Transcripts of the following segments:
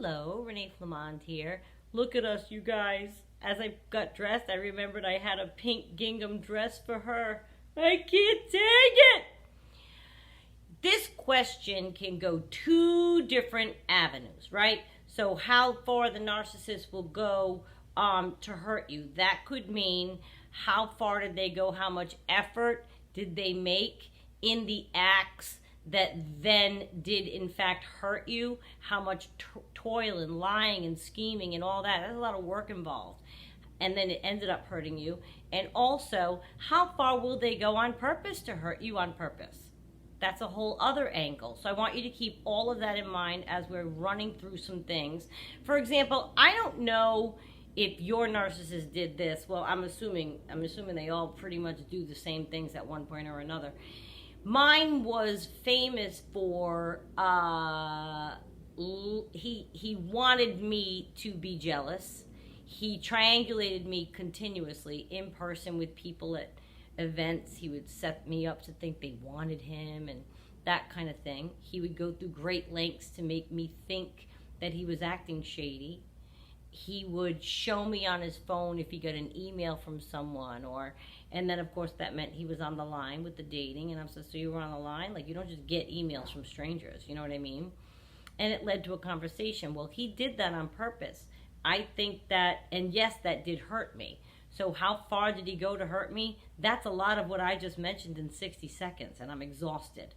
Hello, Renee Flamond here. Look at us, you guys. As I got dressed, I remembered I had a pink gingham dress for her. I can't take it! This question can go two different avenues, right? So how far the narcissist will go to hurt you. That could mean how far did they go, how much effort did they make in the acts that then did in fact hurt you, how much toil and lying and scheming and all that. There's a lot of work involved. And then it ended up hurting you. And also, how far will they go on purpose to hurt you on purpose? That's a whole other angle. So I want you to keep all of that in mind as we're running through some things. For example, I don't know if your narcissist did this. Well, I'm assuming they all pretty much do the same things at one point or another. Mine was famous for he wanted me to be jealous. He triangulated me continuously in person with people at events. He would set me up to think they wanted him and that kind of thing. He would go through great lengths to make me think that he was acting shady. He would show me on his phone if he got an email from someone, and then of course that meant he was on the line with the dating, and I'm so you were on the line? Like, you don't just get emails from strangers, you know what I mean? And it led to a conversation. Well, he did that on purpose. I think that, and yes, that did hurt me. So how far did he go to hurt me? That's a lot of what I just mentioned in 60 seconds, and I'm exhausted.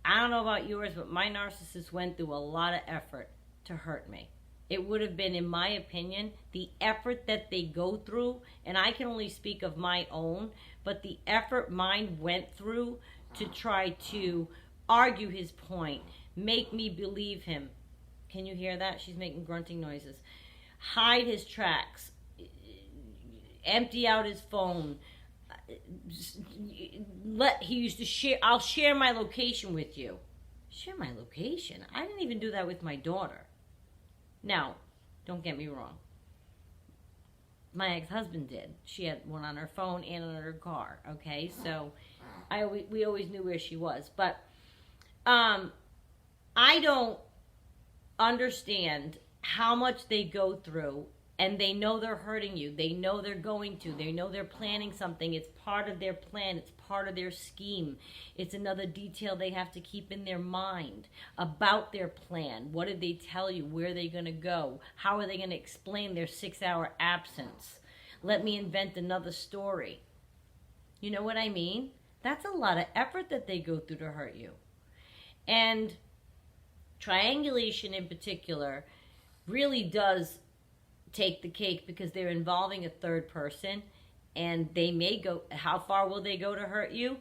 I don't know about yours, but my narcissist went through a lot of effort to hurt me. It would have been, in my opinion, the effort that they go through, and I can only speak of my own, but the effort mine went through to try to argue his point, make me believe him. Can you hear that? She's making grunting noises. Hide his tracks, empty out his phone. He used to share, I'll share my location with you. Share my location? I didn't even do that with my daughter. Now, don't get me wrong. My ex-husband did. She had one on her phone and on her car, okay? So we always knew where she was. But I don't understand how much they go through, and they know they're hurting you. They know they're going to. They know they're planning something. It's part of their plan. It's part of their scheme. It's another detail they have to keep in their mind about their plan. What did they tell you? Where are they going to go? How are they going to explain their 6-hour absence? Let me invent another story. You know what I mean? That's a lot of effort that they go through to hurt you. And triangulation in particular really does take the cake, because they're involving a third person, and they may go, how far will they go to hurt you?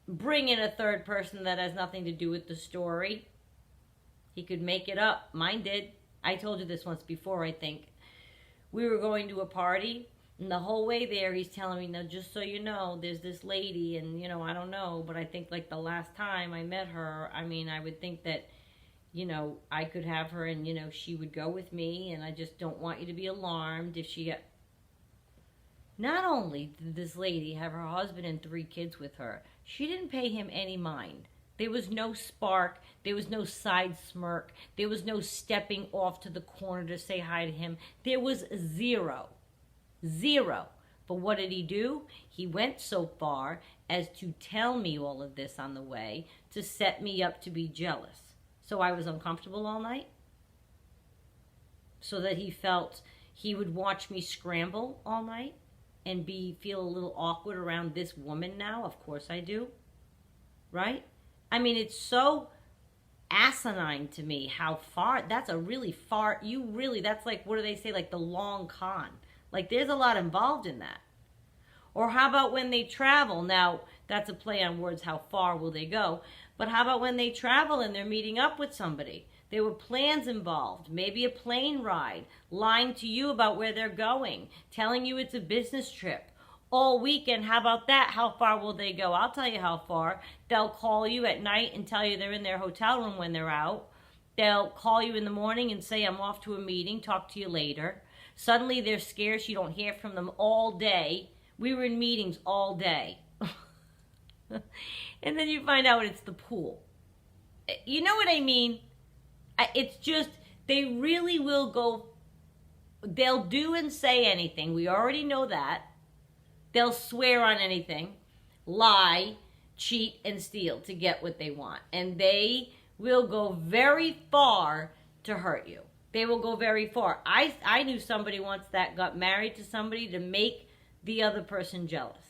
Bring in a third person that has nothing to do with the story. He could make it up. Mine did. I told you this once before, I think. We were going to a party, and the whole way there he's telling me, now just so you know, there's this lady, and I don't know, but I think like the last time I met her, I would think that I could have her, and, she would go with me, and I just don't want you to be alarmed if she got... Not only did this lady have her husband and 3 kids with her, she didn't pay him any mind. There was no spark. There was no side smirk. There was no stepping off to the corner to say hi to him. There was zero. Zero. But what did he do? He went so far as to tell me all of this on the way to set me up to be jealous. So I was uncomfortable all night, so that he felt he would watch me scramble all night and feel a little awkward around this woman now. Of course I do, right? It's so asinine to me how far, that's a really far, that's like, what do they say, like the long con. Like, there's a lot involved in that. Or how about when they travel? Now, that's a play on words, how far will they go? But how about when they travel and they're meeting up with somebody? There were plans involved, maybe a plane ride, lying to you about where they're going, telling you it's a business trip. All weekend, how about that? How far will they go? I'll tell you how far. They'll call you at night and tell you they're in their hotel room when they're out. They'll call you in the morning and say, I'm off to a meeting, talk to you later. Suddenly they're scarce, you don't hear from them all day. We were in meetings all day. And then you find out it's the pool. You know what I mean? It's just, they really will go, they'll do and say anything. We already know that. They'll swear on anything, lie, cheat, and steal to get what they want. And they will go very far to hurt you. They will go very far. I knew somebody once that got married to somebody to make the other person jealous.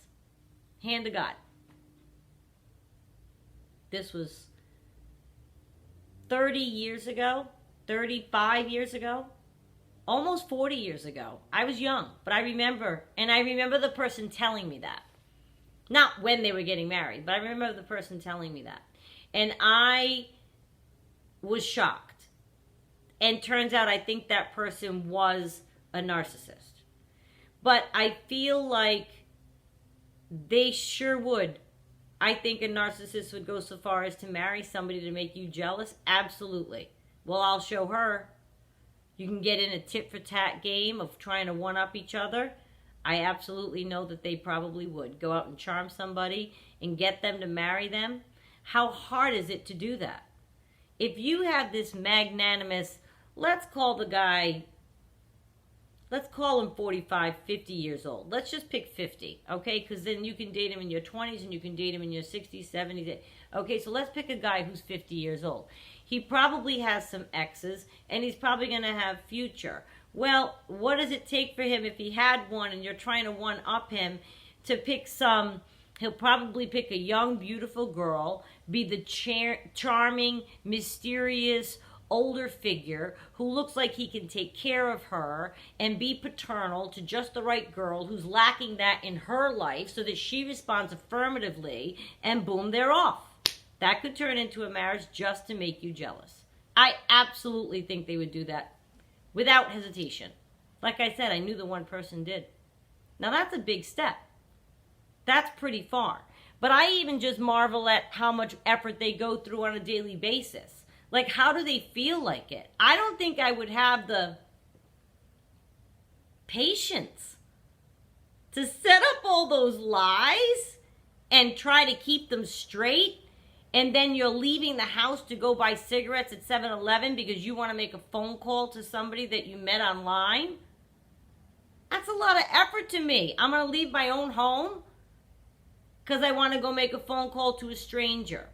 Hand to God. This was 30 years ago, 35 years ago, almost 40 years ago. I was young, but I remember the person telling me that. Not when they were getting married, but I remember the person telling me that. And I was shocked. And turns out I think that person was a narcissist. But I feel like they sure would. I think a narcissist would go so far as to marry somebody to make you jealous. Absolutely. Well, I'll show her. You can get in a tit-for-tat game of trying to one-up each other. I absolutely know that they probably would. Go out and charm somebody and get them to marry them. How hard is it to do that? If you have this magnanimous, let's call the guy, let's call him 45, 50 years old. Let's just pick 50, okay? Because then you can date him in your 20s and you can date him in your 60s, 70s. Okay, so let's pick a guy who's 50 years old. He probably has some exes, and he's probably going to have future. Well, what does it take for him if he had one and you're trying to one-up him to pick some? He'll probably pick a young, beautiful girl, be the charming, mysterious, older figure who looks like he can take care of her and be paternal to just the right girl who's lacking that in her life so that she responds affirmatively, and boom, they're off. That could turn into a marriage just to make you jealous. I absolutely think they would do that without hesitation. Like I said, I knew the one person did. Now that's a big step. That's pretty far. But I even just marvel at how much effort they go through on a daily basis. Like, how do they feel like it? I don't think I would have the patience to set up all those lies and try to keep them straight. And then you're leaving the house to go buy cigarettes at 7-Eleven because you want to make a phone call to somebody that you met online. That's a lot of effort to me. I'm going to leave my own home because I want to go make a phone call to a stranger.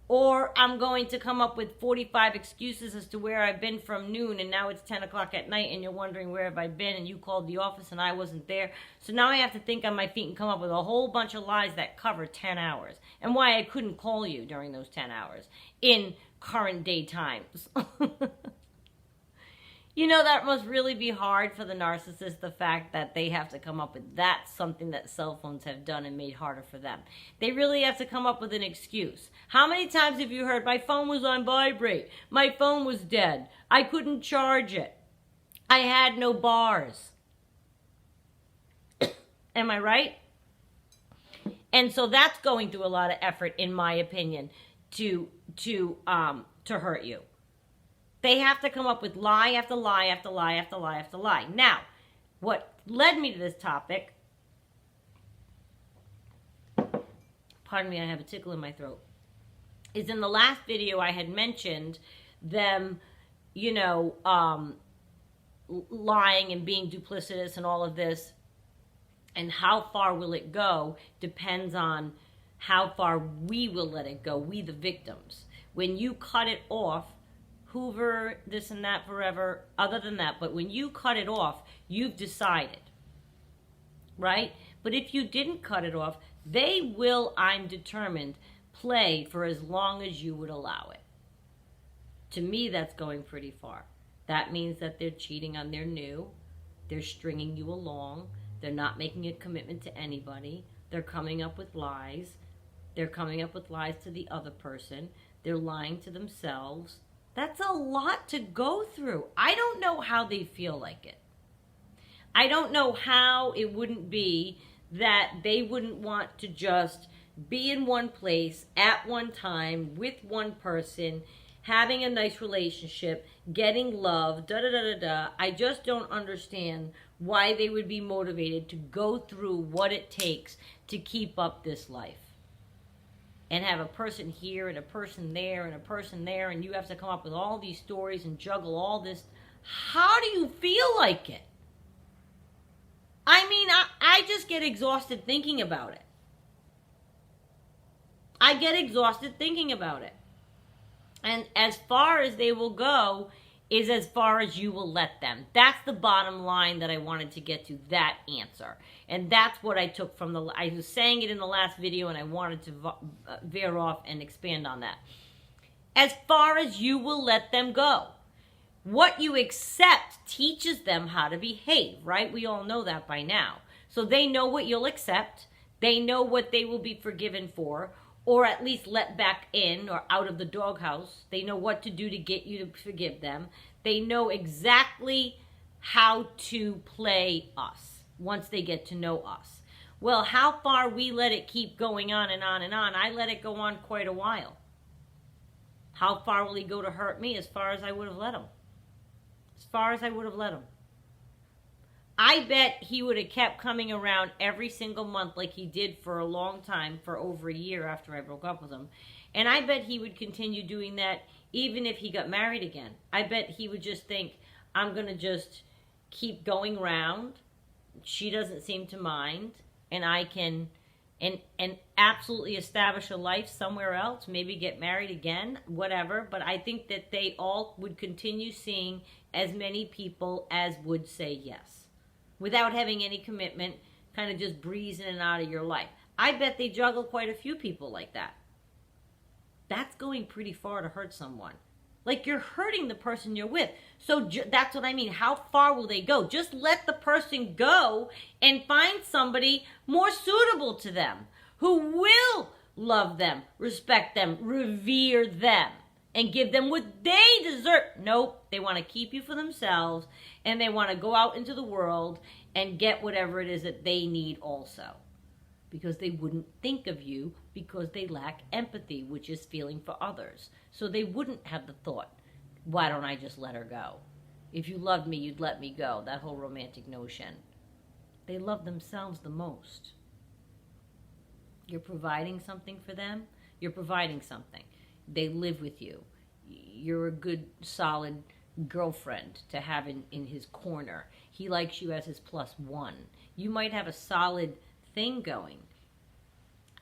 Or I'm going to come up with 45 excuses as to where I've been from noon and now it's 10 o'clock at night and you're wondering where have I been and you called the office and I wasn't there. So now I have to think on my feet and come up with a whole bunch of lies that cover 10 hours and why I couldn't call you during those 10 hours in current day times. You know, that must really be hard for the narcissist, the fact that they have to come up with that's something that cell phones have done and made harder for them. They really have to come up with an excuse. How many times have you heard, my phone was on vibrate, my phone was dead, I couldn't charge it, I had no bars? Am I right? And so that's going through a lot of effort, in my opinion, to hurt you. They have to come up with lie after lie after lie after lie after lie. Now, what led me to this topic, pardon me, I have a tickle in my throat, is in the last video I had mentioned them, you know, lying and being duplicitous and all of this, and how far will it go depends on how far we will let it go, we the victims. When you cut it off, Hoover, this and that forever, other than that. But when you cut it off, you've decided, right? But if you didn't cut it off, they will, I'm determined, play for as long as you would allow it. To me, that's going pretty far. That means that they're cheating on their new, they're stringing you along, they're not making a commitment to anybody, they're coming up with lies, they're coming up with lies to the other person, they're lying to themselves. That's a lot to go through. I don't know how they feel like it. I don't know how it wouldn't be that they wouldn't want to just be in one place at one time with one person, having a nice relationship, getting love, da-da-da-da-da. I just don't understand why they would be motivated to go through what it takes to keep up this life. and have a person here and a person there and a person there, and you have to come up with all these stories and juggle all this, how do you feel like it? I mean, I just get exhausted thinking about it. I get exhausted thinking about it. And as far as they will go is as far as you will let them. That's the bottom line that I wanted to get to, that answer. And that's what I took from I was saying it in the last video, and I wanted to veer off and expand on that. As far as you will let them go. What you accept teaches them how to behave, right? We all know that by now. So they know what you'll accept. They know what they will be forgiven for, or at least let back in or out of the doghouse. They know what to do to get you to forgive them. They know exactly how to play us once they get to know us. Well, how far we let it keep going on and on and on, I let it go on quite a while. How far will he go to hurt me? As far as I would have let him. As far as I would have let him. I bet he would have kept coming around every single month like he did for a long time, for over a year after I broke up with him. And I bet he would continue doing that even if he got married again. I bet he would just think, I'm going to just keep going round. She doesn't seem to mind. And I can and absolutely establish a life somewhere else, maybe get married again, whatever. But I think that they all would continue seeing as many people as would say yes, without having any commitment, kind of just breeze in and out of your life. I bet they juggle quite a few people like that. That's going pretty far to hurt someone. Like, you're hurting the person you're with. So that's what I mean. How far will they go? Just let the person go and find somebody more suitable to them, who will love them, respect them, revere them, and give them what they deserve. Nope, they want to keep you for themselves, and they want to go out into the world and get whatever it is that they need also. Because they wouldn't think of you because they lack empathy, which is feeling for others. So they wouldn't have the thought, why don't I just let her go? If you loved me, you'd let me go. That whole romantic notion. They love themselves the most. You're providing something for them. You're providing something. They live with you. You're a good, solid girlfriend to have in his corner. He likes you as his +1. You might have a solid thing going.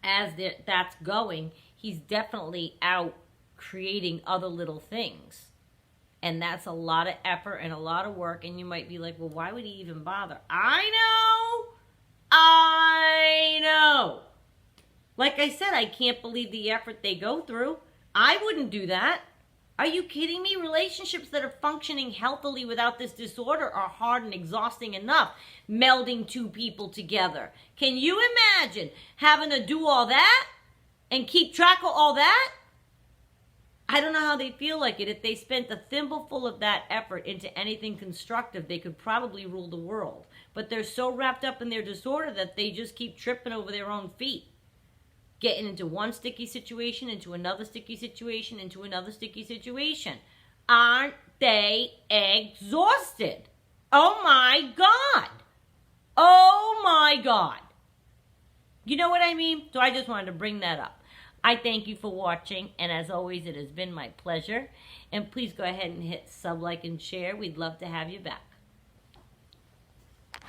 As that's going, he's definitely out creating other little things. And that's a lot of effort and a lot of work. And you might be like, well, why would he even bother? I know. Like I said, I can't believe the effort they go through. I wouldn't do that. Are you kidding me? Relationships that are functioning healthily without this disorder are hard and exhausting enough, melding two people together. Can you imagine having to do all that and keep track of all that? I don't know how they feel like it. If they spent a thimbleful of that effort into anything constructive, they could probably rule the world. But they're so wrapped up in their disorder that they just keep tripping over their own feet. Getting into one sticky situation, into another sticky situation, into another sticky situation. Aren't they exhausted? Oh my God. Oh my God. You know what I mean? So I just wanted to bring that up. I thank you for watching, and as always, it has been my pleasure. And please go ahead and hit sub, like, and share. We'd love to have you back.